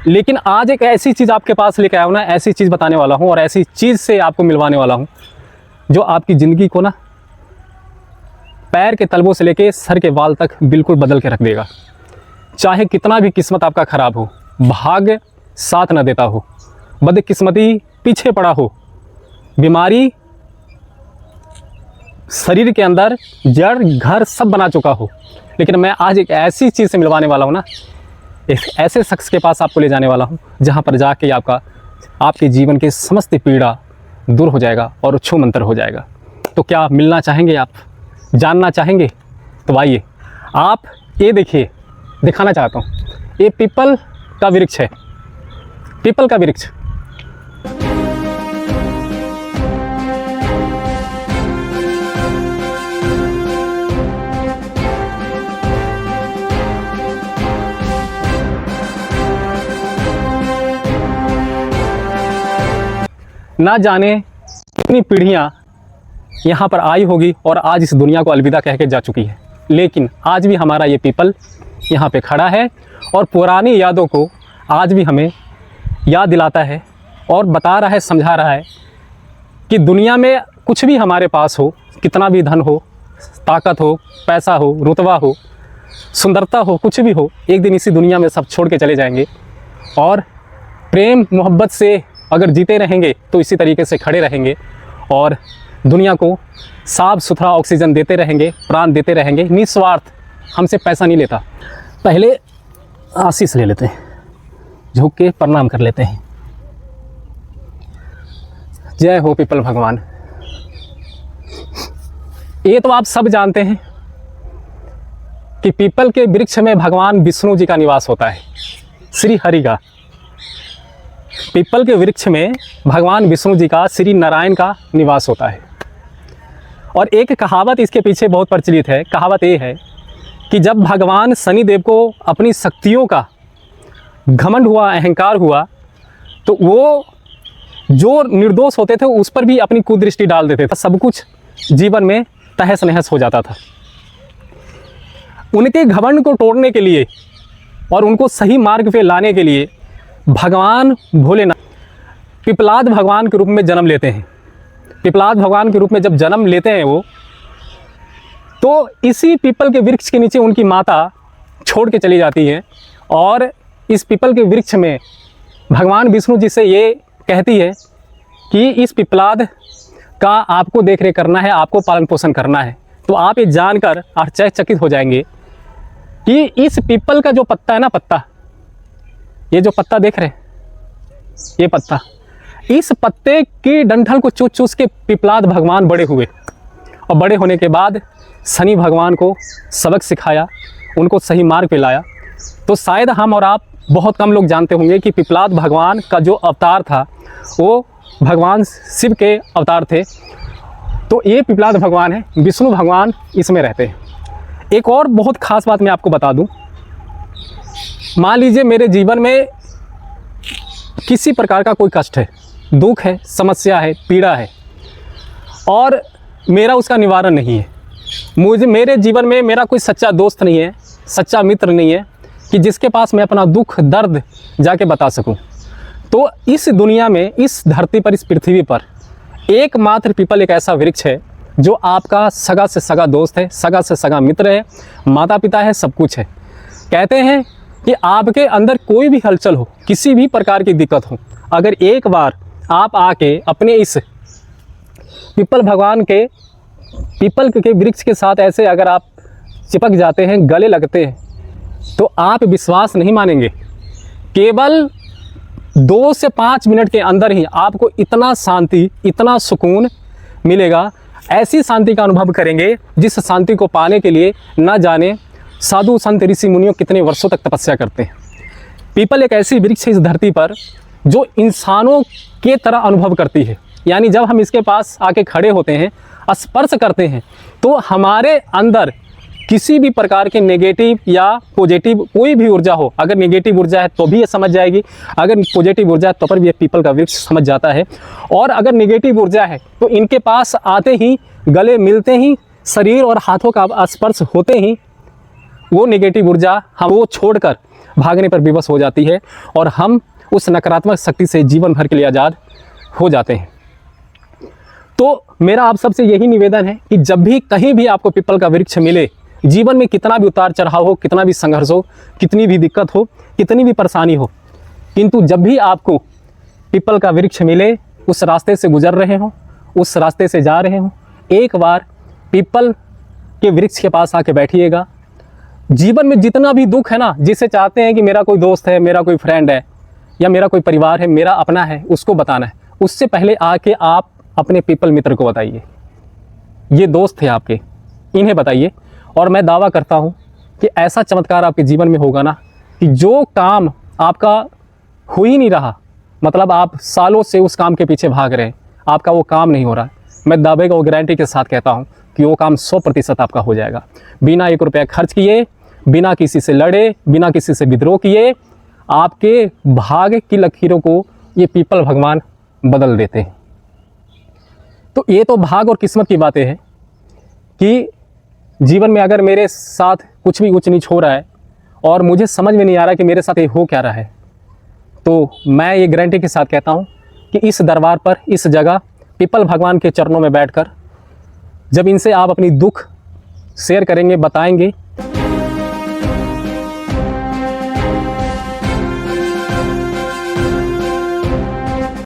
लेकिन आज एक ऐसी चीज़ आपके पास लेके आया हूँ ना, ऐसी चीज़ बताने वाला हूँ और ऐसी चीज़ से आपको मिलवाने वाला हूँ जो आपकी ज़िंदगी को ना पैर के तलवों से लेके सर के बाल तक बिल्कुल बदल के रख देगा। चाहे कितना भी किस्मत आपका ख़राब हो, भाग्य साथ न देता हो, बदकिस्मती पीछे पड़ा हो, बीमारी शरीर के अंदर जड़ घर सब बना चुका हो, लेकिन मैं आज एक ऐसी चीज़ से मिलवाने वाला हूँ ना, एक ऐसे शख्स के पास आपको ले जाने वाला हूँ जहाँ पर जाके आपके जीवन के समस्त पीड़ा दूर हो जाएगा और छू मंतर हो जाएगा। तो क्या मिलना चाहेंगे आप, जानना चाहेंगे? तो आइए आप ये देखिए, दिखाना चाहता हूँ। ये पीपल का वृक्ष है, पीपल का वृक्ष। ना जाने कितनी पीढ़ियाँ यहाँ पर आई होगी और आज इस दुनिया को अलविदा कह के जा चुकी है, लेकिन आज भी हमारा ये पीपल यहाँ पे खड़ा है और पुरानी यादों को आज भी हमें याद दिलाता है और बता रहा है, समझा रहा है कि दुनिया में कुछ भी हमारे पास हो, कितना भी धन हो, ताकत हो, पैसा हो, रुतबा हो, सुंदरता हो, कुछ भी हो, एक दिन इसी दुनिया में सब छोड़ के चले जाएंगे। और प्रेम मोहब्बत से अगर जीते रहेंगे तो इसी तरीके से खड़े रहेंगे और दुनिया को साफ सुथरा ऑक्सीजन देते रहेंगे, प्राण देते रहेंगे, निस्वार्थ। हमसे पैसा नहीं लेता। पहले आशीष ले लेते हैं, झुक के प्रणाम कर लेते हैं। जय हो पीपल भगवान। ये तो आप सब जानते हैं कि पीपल के वृक्ष में भगवान विष्णु जी का निवास होता है, श्री हरि का। पीपल के वृक्ष में भगवान विष्णु जी का, श्री नारायण का निवास होता है। और एक कहावत इसके पीछे बहुत प्रचलित है। कहावत ये है कि जब भगवान शनिदेव को अपनी शक्तियों का घमंड हुआ, अहंकार हुआ, तो वो जो निर्दोष होते थे उस पर भी अपनी कुदृष्टि डाल देते थे। सब कुछ जीवन में तहस नहस हो जाता था। उनके घमंड को तोड़ने के लिए और उनको सही मार्ग पे लाने के लिए भगवान भोलेनाथ पिपलाद भगवान के रूप में जन्म लेते हैं। पिपलाद भगवान के रूप में जब जन्म लेते हैं वो, तो इसी पीपल के वृक्ष के नीचे उनकी माता छोड़ के चली जाती है और इस पीपल के वृक्ष में भगवान विष्णु जी से ये कहती है कि इस पिपलाद का आपको देख रेख करना है, आपको पालन पोषण करना है। तो आप ये जानकर आश्चर्यचकित हो जाएंगे कि इस पीपल का जो पत्ता है ना, पत्ता, ये जो पत्ता देख रहे हैं, ये पत्ता, इस पत्ते की डंठल को चूस चूस के पिपलाद भगवान बड़े हुए और बड़े होने के बाद शनि भगवान को सबक सिखाया, उनको सही मार्ग पे लाया। तो शायद हम और आप बहुत कम लोग जानते होंगे कि पिपलाद भगवान का जो अवतार था वो भगवान शिव के अवतार थे। तो ये पिपलाद भगवान है, विष्णु भगवान इसमें रहते हैं। एक और बहुत ख़ास बात मैं आपको बता दूं। मान लीजिए मेरे जीवन में किसी प्रकार का कोई कष्ट है, दुख है, समस्या है, पीड़ा है और मेरा उसका निवारण नहीं है। मेरे जीवन में मेरा कोई सच्चा दोस्त नहीं है, सच्चा मित्र नहीं है कि जिसके पास मैं अपना दुख दर्द जाके बता सकूं। तो इस दुनिया में, इस धरती पर, इस पृथ्वी पर एकमात्र पीपल एक ऐसा वृक्ष है जो आपका सगा से सगा दोस्त है, सगा से सगा मित्र है, माता पिता है, सब कुछ है। कहते हैं कि आपके अंदर कोई भी हलचल हो, किसी भी प्रकार की दिक्कत हो, अगर एक बार आप आके अपने इस पीपल भगवान के, पीपल के वृक्ष के साथ ऐसे अगर आप चिपक जाते हैं, गले लगते हैं, तो आप विश्वास नहीं मानेंगे, केवल 2 से 5 मिनट के अंदर ही आपको इतना शांति, इतना सुकून मिलेगा। ऐसी शांति का अनुभव करेंगे जिस शांति को पाने के लिए न जाने साधु संत ऋषि मुनियों कितने वर्षों तक तपस्या करते हैं। पीपल एक ऐसी वृक्ष है इस धरती पर जो इंसानों के तरह अनुभव करती है। यानी जब हम इसके पास आके खड़े होते हैं, स्पर्श करते हैं, तो हमारे अंदर किसी भी प्रकार के नेगेटिव या पॉजिटिव कोई भी ऊर्जा हो, अगर नेगेटिव ऊर्जा है तो भी ये समझ जाएगी, अगर पॉजिटिव ऊर्जा है तो पर भी ये पीपल का वृक्ष समझ जाता है। और अगर नेगेटिव ऊर्जा है तो इनके पास आते ही, गले मिलते ही, शरीर और हाथों का स्पर्श होते ही वो नेगेटिव ऊर्जा हम वो छोड़कर भागने पर विवश हो जाती है और हम उस नकारात्मक शक्ति से जीवन भर के लिए आज़ाद हो जाते हैं। तो मेरा आप सबसे यही निवेदन है कि जब भी कहीं भी आपको पीपल का वृक्ष मिले, जीवन में कितना भी उतार चढ़ाव हो, कितना भी संघर्ष हो, कितनी भी दिक्कत हो, कितनी भी परेशानी हो, किंतु जब भी आपको पीपल का वृक्ष मिले, उस रास्ते से गुजर रहे हो, उस रास्ते से जा रहे हो, एक बार पीपल के वृक्ष के पास आके बैठिएगा। जीवन में जितना भी दुख है ना, जिसे चाहते हैं कि मेरा कोई दोस्त है, मेरा कोई फ्रेंड है, या मेरा कोई परिवार है, मेरा अपना है, उसको बताना है, उससे पहले आके आप अपने पीपल मित्र को बताइए। ये दोस्त थे आपके, इन्हें बताइए। और मैं दावा करता हूँ कि ऐसा चमत्कार आपके जीवन में होगा ना कि जो काम आपका हो ही नहीं रहा, मतलब आप सालों से उस काम के पीछे भाग रहे हैं, आपका वो काम नहीं हो रहा, मैं दावे का वो गारंटी के साथ कहता हूँ कि वो काम 100% आपका हो जाएगा। बिना 1 रुपया खर्च किए, बिना किसी से लड़े, बिना किसी से विद्रोह किए, आपके भाग्य की लकीरों को ये पीपल भगवान बदल देते हैं। तो ये तो भाग और किस्मत की बातें हैं कि जीवन में अगर मेरे साथ कुछ भी ऊंच नीच हो रहा है और मुझे समझ में नहीं आ रहा कि मेरे साथ ये हो क्या रहा है, तो मैं ये गारंटी के साथ कहता हूँ कि इस दरबार पर, इस जगह पीपल भगवान के चरणों में बैठकर जब इनसे आप अपनी दुख शेयर करेंगे, बताएंगे,